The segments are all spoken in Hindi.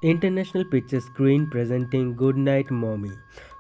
International picture screen presenting good night mommy.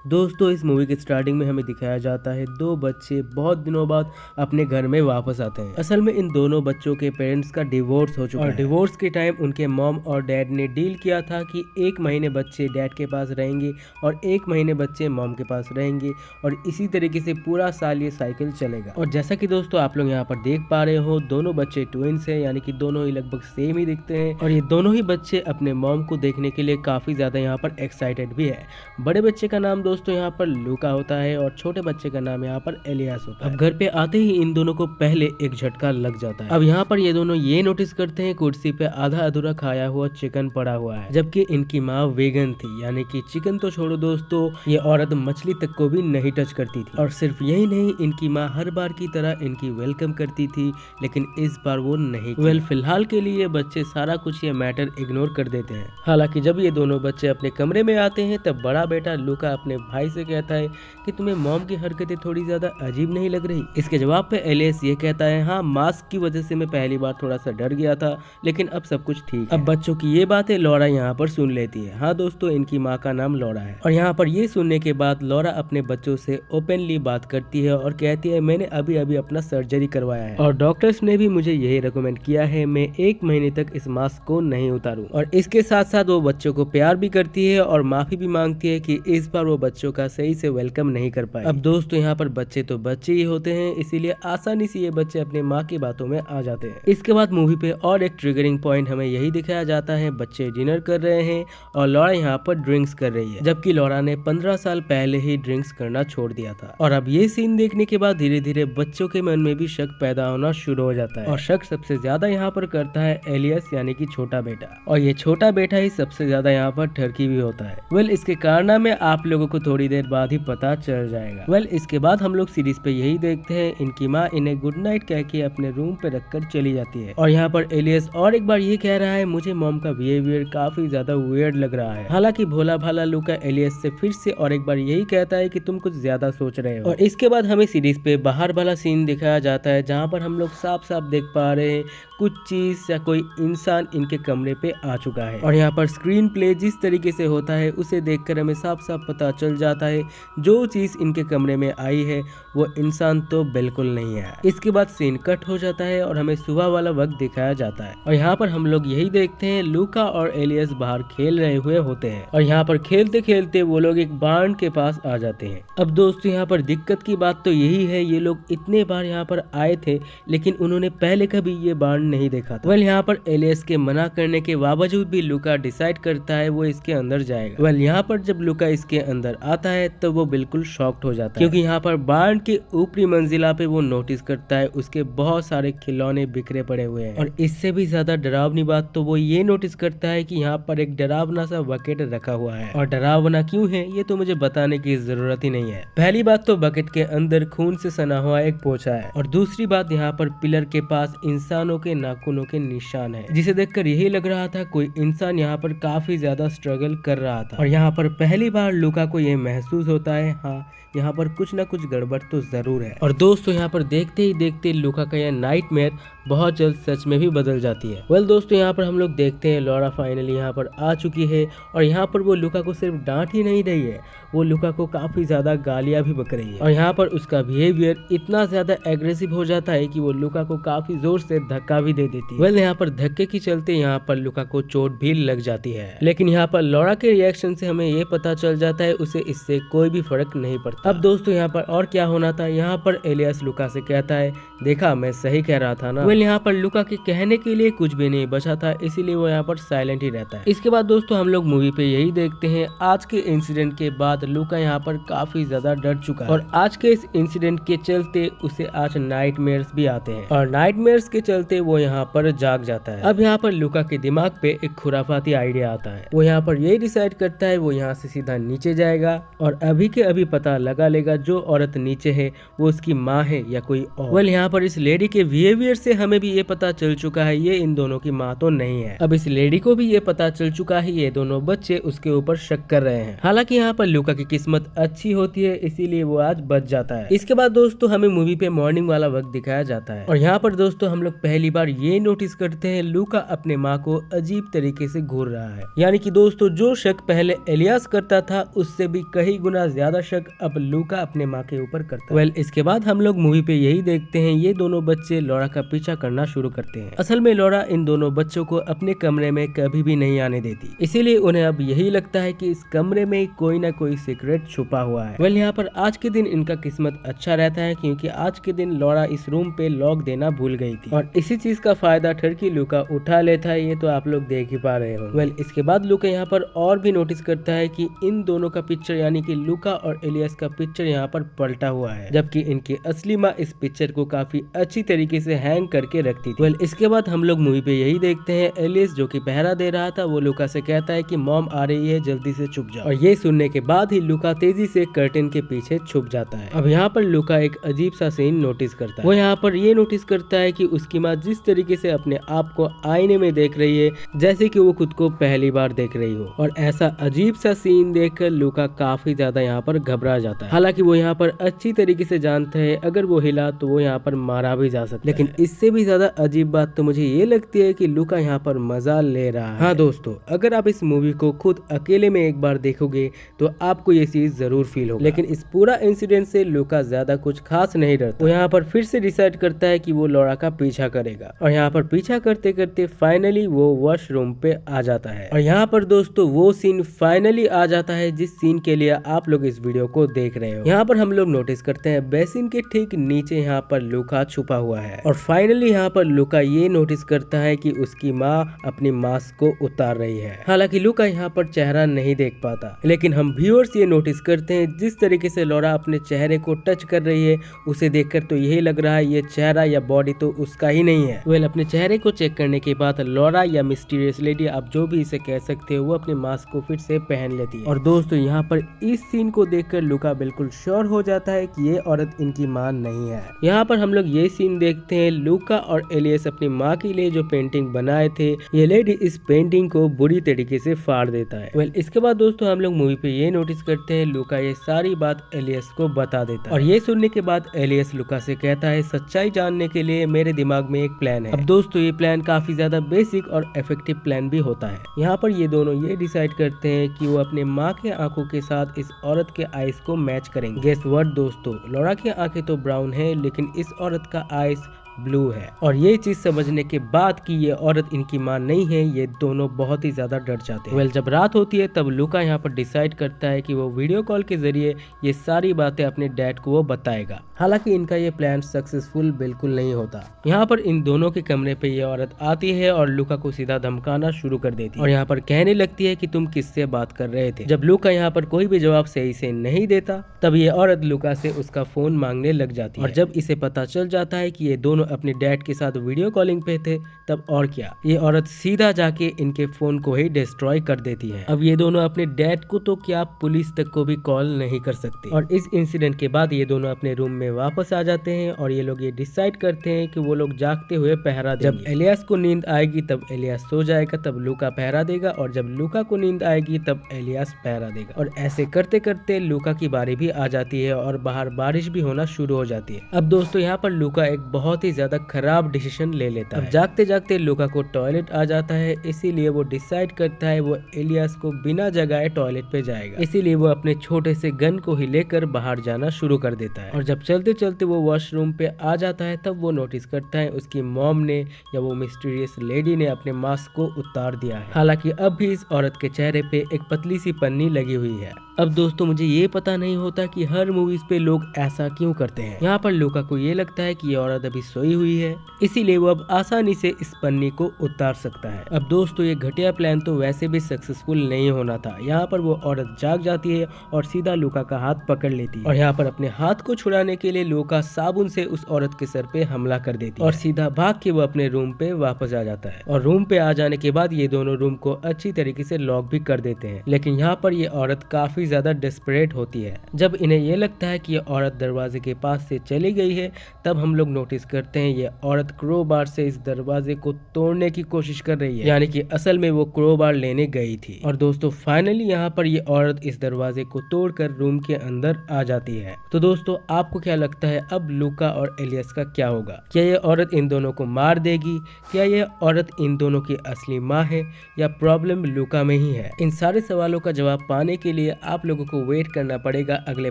दोस्तों, इस मूवी के स्टार्टिंग में हमें दिखाया जाता है दो बच्चे बहुत दिनों बाद अपने घर में वापस आते हैं। असल में इन दोनों बच्चों के पेरेंट्स का डिवोर्स हो चुका है और डिवोर्स के टाइम उनके मॉम और डैड ने डील किया था कि 1 महीने बच्चे डैड के पास रहेंगे और 1 महीने बच्चे मॉम के पास रहेंगे और इसी तरीके से पूरा साल ये साइकिल चलेगा। और जैसा कि दोस्तों आप लोग यहाँ पर देख पा रहे हो, दोनों बच्चे ट्विंस हैं, यानी कि दोनों ही लगभग सेम ही दिखते हैं और ये दोनों ही बच्चे अपने मॉम को देखने के लिए काफी ज्यादा यहाँ पर एक्साइटेड भी है। बड़े बच्चे का नाम दोस्तों यहाँ पर लूका होता है और छोटे बच्चे का नाम यहाँ पर एलियास होता है। अब घर पे आते ही इन दोनों को पहले एक झटका लग जाता है। अब यहाँ पर ये दोनों ये नोटिस करते हैं कुर्सी पे आधा अधूरा खाया हुआ चिकन पड़ा हुआ है, जबकि इनकी माँ वेगन थी, यानी कि चिकन तो छोड़ो दोस्तों, ये औरत मछली तक को भी नहीं टच करती थी। और सिर्फ यही नहीं, इनकी माँ हर बार की तरह इनकी वेलकम करती थी, लेकिन इस बार वो नहीं। फिलहाल के लिए बच्चे सारा कुछ ये मैटर इग्नोर कर देते हैं। हालांकि जब ये दोनों बच्चे अपने कमरे में आते हैं तब बड़ा बेटा लूका अपने भाई से कहता है कि तुम्हें मॉम की हरकतें थोड़ी ज्यादा अजीब नहीं लग रही। इसके जवाब पे एलियस ये कहता है, हाँ मास्क की वजह से मैं पहली बार थोड़ा सा डर गया था, लेकिन अब सब कुछ ठीक है। अब बच्चों की ये बातें लॉरा यहाँ पर सुन लेती है। हाँ दोस्तों, इनकी माँ का नाम लॉरा है और यहाँ पर ये सुनने के बाद लॉरा अपने बच्चों से ओपनली बात करती है और कहती है, मैंने अभी अभी अपना सर्जरी करवाया है और डॉक्टर्स ने भी मुझे यही रिकमेंड किया है मैं 1 महीने तक इस मास्क को नहीं उतारूं। और इसके साथ साथ वो बच्चों को प्यार भी करती है और माफी भी मांगती है कि इस बार वो बच्चों का सही से वेलकम नहीं कर पाए। अब दोस्तों यहाँ पर बच्चे तो बच्चे ही होते हैं, इसीलिए आसानी से ये बच्चे अपने माँ की बातों में आ जाते हैं। इसके बाद मूवी पे और एक ट्रिगरिंग पॉइंट हमें यही दिखाया जाता है, बच्चे डिनर कर रहे हैं और लॉरा यहाँ पर ड्रिंक्स कर रही है, जबकि लॉरा ने 15 साल पहले ही ड्रिंक्स करना छोड़ दिया था। और अब ये सीन देखने के बाद धीरे धीरे बच्चों के मन में भी शक पैदा होना शुरू हो जाता है और शक सबसे ज्यादा यहाँ पर करता है एलियस, यानी कि छोटा बेटा। और ये छोटा बेटा ही सबसे ज्यादा यहाँ पर ठरकी भी होता है। इसके कारनामे आप लोगों को थोड़ी देर बाद ही पता चल जाएगा। इसके बाद हम लोग सीरीज पे यही देखते हैं, इनकी माँ इन्हें गुड नाइट कह के अपने रूम पे रखकर चली जाती है और यहाँ पर एलियस और एक बार ये कह रहा है, मुझे मॉम का बिहेवियर काफी ज्यादा वियर्ड लग रहा है। हालांकि भोला भाला लूका एलियस से फिर से और एक बार यही कहता है कि तुम कुछ ज्यादा सोच रहे हो। और इसके बाद हमें सीरीज पे बाहर वाला सीन दिखाया जाता है, जहाँ पर हम लोग साफ साफ देख पा रहे हैं कुछ चीज या कोई इंसान इनके कमरे पे आ चुका है। और यहाँ पर स्क्रीन प्ले जिस तरीके से होता है उसे देखकर हमें साफ साफ पता चल जाता है जो चीज इनके कमरे में आई है वो इंसान तो बिल्कुल नहीं है। इसके बाद सीन कट हो जाता है और हमें सुबह वाला वक्त दिखाया जाता है और यहाँ पर हम लोग यही देखते हैं लूका और एलियस बाहर खेल रहे हुए होते हैं और यहाँ पर खेलते खेलते वो लोग एक बार्न के पास आ जाते हैं। अब दोस्तों यहाँ पर दिक्कत की बात तो यही है, ये लोग इतने बार यहाँ पर आए थे लेकिन उन्होंने पहले कभी ये बार्न नहीं देखा था। यहाँ पर एलियस के मना करने के बावजूद भी लूका डिसाइड करता है वो इसके अंदर जाएगा। यहाँ पर जब लूका इसके अंदर आता है तो वो बिल्कुल शॉक्ड हो जाता है, क्योंकि यहाँ पर बार्न के ऊपरी मंजिला पे वो नोटिस करता है उसके बहुत सारे खिलौने बिखरे पड़े हुए हैं। और इससे भी ज्यादा डरावनी बात तो वो ये नोटिस करता है कि यहाँ पर एक डरावना सा बकेट रखा हुआ है। और डरावना क्यों है ये तो मुझे बताने की जरूरत ही नहीं है। पहली बात तो बकेट के अंदर खून से सना हुआ एक पोछा है और दूसरी बात यहाँ पर पिलर के पास इंसानों के नाखूनों के निशान है, जिसे देखकर यही लग रहा था कोई इंसान यहाँ पर काफी ज्यादा स्ट्रगल कर रहा था। और यहाँ पर पहली बार लूका को ये महसूस होता है, हाँ यहाँ पर कुछ ना कुछ गड़बड़ तो जरूर है। और दोस्तों यहाँ पर देखते ही देखते लूका का यह नाइटमेयर बहुत जल्द सच में भी बदल जाती है। दोस्तों यहाँ पर हम लोग देखते हैं लॉरा फाइनली यहाँ पर आ चुकी है और यहाँ पर वो लूका को सिर्फ डांट ही नहीं रही है, वो लूका को काफी ज्यादा गालियां भी बक रही है। और यहाँ पर उसका बिहेवियर इतना ज्यादा एग्रेसिव हो जाता है कि वो लूका को काफी जोर से धक्का भी दे देती है। यहाँ पर धक्के के चलते यहाँ पर लूका को चोट भी लग जाती है, लेकिन यहाँ पर लॉरा के रिएक्शन से हमें ये पता चल जाता है उसे इससे कोई भी फर्क नहीं पड़ता। अब दोस्तों यहाँ पर और क्या होना था, यहाँ पर एलियस लूका से कहता है, देखा मैं सही कह रहा था ना। यहाँ पर लूका के कहने के लिए कुछ भी नहीं बचा था, इसीलिए वो यहाँ पर साइलेंट ही रहता है। इसके बाद दोस्तों हम लोग मूवी पे यही देखते हैं, आज के इंसिडेंट के बाद लूका यहाँ पर काफी ज्यादा डर चुका है और आज के इस इंसिडेंट के चलते उसे आज नाइटमेयर्स भी आते हैं और नाइटमेयर्स के चलते वो यहाँ पर जाग जाता है। अब यहाँ पर लूका के दिमाग पे एक खुराफाती आइडिया आता है, वो यहाँ पर यही डिसाइड करता है वो यहाँ से सीधा नीचे जाएगा जाएगा और अभी के अभी पता लगा लेगा जो औरत नीचे है वो उसकी माँ है या कोई और। वेल यहाँ पर इस लेडी के बिहेवियर से हमें भी ये पता चल चुका है ये इन दोनों की माँ तो नहीं है। अब इस लेडी को भी ये पता चल चुका है ये दोनों बच्चे उसके ऊपर शक कर रहे हैं। हालांकि यहाँ पर लूका की किस्मत अच्छी होती है इसीलिए वो आज बच जाता है। इसके बाद दोस्तों हमें मूवी पे मॉर्निंग वाला वक्त दिखाया जाता है और यहाँ पर दोस्तों हम लोग पहली बार ये नोटिस करते हैं लूका अपने माँ को अजीब तरीके से घूर रहा है। यानी कि दोस्तों जो शक पहले एलियास करता था उससे भी कई गुना ज्यादा शक अब लूका अपने माँ के ऊपर करता है। वेल इसके बाद हम लोग मूवी पे यही देखते हैं ये दोनों बच्चे लॉरा का पीछा करना शुरू करते हैं। असल में लॉरा इन दोनों बच्चों को अपने कमरे में कभी भी नहीं आने देती, इसीलिए उन्हें अब यही लगता है कि इस कमरे में कोई ना कोई सीक्रेट छुपा हुआ है। वेल यहाँ पर आज के दिन इनका किस्मत अच्छा रहता है क्योंकि आज के दिन लॉरा इस रूम पे लॉक देना भूल गई थी और इसी चीज का फायदा ठरकी लूका उठा लेता है, ये तो आप लोग देख ही पा रहे हो। वेल इसके बाद लूका यहाँ पर और भी नोटिस करता है कि इन दोनों का पिक्चर यानी कि लूका और एलियस का पिक्चर यहाँ पर पलटा हुआ है, जबकि इनकी असली माँ इस पिक्चर को काफी अच्छी तरीके से हैंग करके रखती थी। वेल इसके बाद हम लोग मूवी पे यही देखते हैं एलियस जो कि पहरा दे रहा था वो लूका से कहता है कि मॉम आ रही है जल्दी से छुप जाओ, और ये सुनने के बाद ही लूका तेजी से कर्टन के पीछे छुप जाता है। अब यहाँ पर लूका एक अजीब सा सीन नोटिस करता है। वो यहाँ पर ये नोटिस करता है कि उसकी माँ जिस तरीके से अपने आप को आईने में देख रही है जैसे कि वो खुद को पहली बार देख रही हो, और ऐसा अजीब सा सीन देखकर लूका काफी ज्यादा यहाँ पर घबरा जाता है। हालांकि वो यहाँ पर अच्छी तरीके से जानता है अगर वो हिला तो वो यहाँ पर मारा भी जा सकता है, लेकिन इससे भी ज्यादा अजीब बात तो मुझे ये लगती है कि लूका यहाँ पर मजा ले रहा है। हाँ दोस्तों, अगर आप इस मूवी को खुद अकेले में एक बार देखोगे तो आपको ये चीज जरूर फील होगा, लेकिन इस पूरा इंसिडेंट से लूका ज्यादा कुछ खास नहीं डरता। वो यहाँ पर फिर से डिसाइड करता है कि वो लॉरा का पीछा करेगा और यहाँ पर पीछा करते करते फाइनली वो वॉशरूम पे आ जाता है। और यहाँ पर दोस्तों वो सीन फाइनली आ जाता है जिस सीन के लिए आप लोग इस वीडियो को देख रहे हो। यहाँ पर हम लोग नोटिस करते हैं बेसिन के ठीक नीचे यहाँ पर लूका छुपा हुआ है और फाइनली यहाँ पर लूका ये नोटिस करता है कि उसकी माँ अपनी मास्क को उतार रही है। हालांकि लूका यहाँ पर चेहरा नहीं देख पाता, लेकिन हम व्यूअर्स ये नोटिस करते हैं जिस तरीके से लॉरा अपने चेहरे को टच कर रही है उसे देखकर तो यही लग रहा है ये चेहरा या बॉडी तो उसका ही नहीं है। वेल अपने चेहरे को चेक करने के बाद लॉरा या मिस्टीरियस लेडी आप जो भी इसे कह सकते हो वो अपने मास्क को फिर से पहन लेती है। और दोस्तों यहाँ पर इस सीन को देखकर लूका बिल्कुल श्योर हो जाता है कि ये औरत इनकी माँ नहीं है। यहाँ पर हम लोग ये सीन देखते हैं लूका और एलियस अपनी माँ के लिए जो पेंटिंग बनाए थे ये लेडी इस पेंटिंग को बुरी तरीके से फाड़ देता है। वेल इसके बाद दोस्तों हम लोग मूवी पे ये नोटिस करते हैं लूका ये सारी बात एलियस को बता देता है और ये सुनने के बाद एलियस लूका से कहता है सच्चाई जानने के लिए मेरे दिमाग में एक प्लान है। अब दोस्तों ये प्लान काफी ज्यादा बेसिक और इफेक्टिव प्लान भी होता है। यहाँ पर ये दोनों ये डिसाइड करते हैं कि वो अपने माँ के आंखों के साथ इस औरत के आईज को मैच करेंगे। गेस व्हाट दोस्तों, लॉरा की आंखें तो ब्राउन है लेकिन इस औरत का आईज ब्लू है, और ये चीज समझने के बाद कि ये औरत इनकी माँ नहीं है ये दोनों बहुत ही ज्यादा डर जाते हैं। वेल जब रात होती है तब लूका यहाँ पर डिसाइड करता है कि वो वीडियो कॉल के जरिए ये सारी बातें अपने डैड को वो बताएगा। हालांकि इनका ये प्लान सक्सेसफुल बिल्कुल नहीं होता। यहाँ पर इन दोनों के कमरे पे ये औरत आती है और लूका को सीधा धमकाना शुरू कर देती है और यहाँ पर कहने लगती है कि तुम किससे बात कर रहे थे। जब लूका यहाँ पर कोई भी जवाब सही से नहीं देता तब ये औरत लूका से उसका फोन मांगने लग जाती है और जब इसे पता चल जाता है कि ये दोनों अपने डैड के साथ वीडियो कॉलिंग पे थे तब और क्या, ये औरत सीधा जाके इनके फोन को ही डिस्ट्रॉय कर देती है। अब ये दोनों अपने डैड को तो क्या पुलिस तक को भी कॉल नहीं कर सकते। और इस इंसिडेंट के बाद ये दोनों अपने रूम में वापस आ जाते हैं और ये लोग ये डिसाइड करते हैं कि वो लोग जागते हुए पहरा देंगे। जब एलियास को नींद आएगी तब एलियास सो जाएगा, तब लूका पहरा देगा, और जब लूका को नींद आएगी तब एलियास पहरा देगा। और ऐसे करते करते लूका की बारी भी आ जाती है और बाहर बारिश भी होना शुरू हो जाती है। अब दोस्तों यहाँ पर लूका एक बहुत ही ज्यादा खराब डिसीजन ले लेता है। अब जागते जागते लूका को टॉयलेट आ जाता है, इसीलिए वो डिसाइड करता है वो एलियास को बिना जगाए टॉयलेट पे जाएगा। इसीलिए वो अपने छोटे से गन को ही लेकर बाहर जाना शुरू कर देता है। और जब चलते चलते वो वॉशरूम पे आ जाता है तब वो नोटिस करता है उसकी मॉम ने या वो मिस्टीरियस लेडी ने अपने मास्क को उतार दिया है। हालांकि अब भी इस औरत के चेहरे पे एक पतली सी पन्नी लगी हुई है। अब दोस्तों मुझे ये पता नहीं होता कि हर मूवीज पे लोग ऐसा क्यों करते हैं। यहाँ पर लूका को ये लगता है कि ये औरत अभी सोई हुई है, इसीलिए वो अब आसानी से इस पन्नी को उतार सकता है। अब दोस्तों ये घटिया प्लान तो वैसे भी सक्सेसफुल नहीं होना था। यहाँ पर वो औरत जाग जाती है और सीधा लूका का हाथ पकड़ लेती है और यहाँ पर अपने हाथ को छुड़ाने के लिए लूका साबुन से उस औरत के सर पे हमला कर देती है और सीधा भाग के वो अपने रूम पे वापस आ जाता है। और रूम पे आ जाने के बाद ये दोनों रूम को अच्छी तरीके से लॉक भी कर देते हैं। लेकिन यहाँ पर ये औरत काफी ज्यादा डेस्परेट होती है। जब इन्हें ये लगता है कि ये औरत दरवाजे के पास से चली गई है, तब हम लोग नोटिस करते हैं ये औरत क्रोबार से इस दरवाजे को तोड़ने की कोशिश कर रही है, यानी कि असल में वो क्रोबार लेने गई थी। और दोस्तों फाइनली यहाँ पर ये औरत इस दरवाजे को तोड़कर रूम के अंदर आ जाती है। तो दोस्तों आपको क्या लगता है अब लूका और एलियस का क्या होगा? क्या ये औरत इन दोनों को मार देगी? क्या ये औरत इन दोनों की असली माँ है या प्रॉब्लम लूका में ही है? इन सारे सवालों का जवाब पाने के लिए आप लोगों को वेट करना पड़ेगा अगले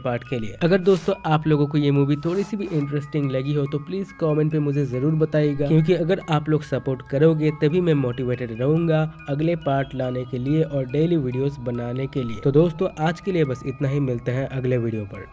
पार्ट के लिए। अगर दोस्तों आप लोगों को ये मूवी थोड़ी सी भी इंटरेस्टिंग लगी हो तो प्लीज कमेंट पे मुझे जरूर बताइएगा, क्योंकि अगर आप लोग सपोर्ट करोगे तभी मैं मोटिवेटेड रहूंगा अगले पार्ट लाने के लिए और डेली वीडियोस बनाने के लिए। तो दोस्तों आज के लिए बस इतना ही, मिलते हैं अगले वीडियो पर।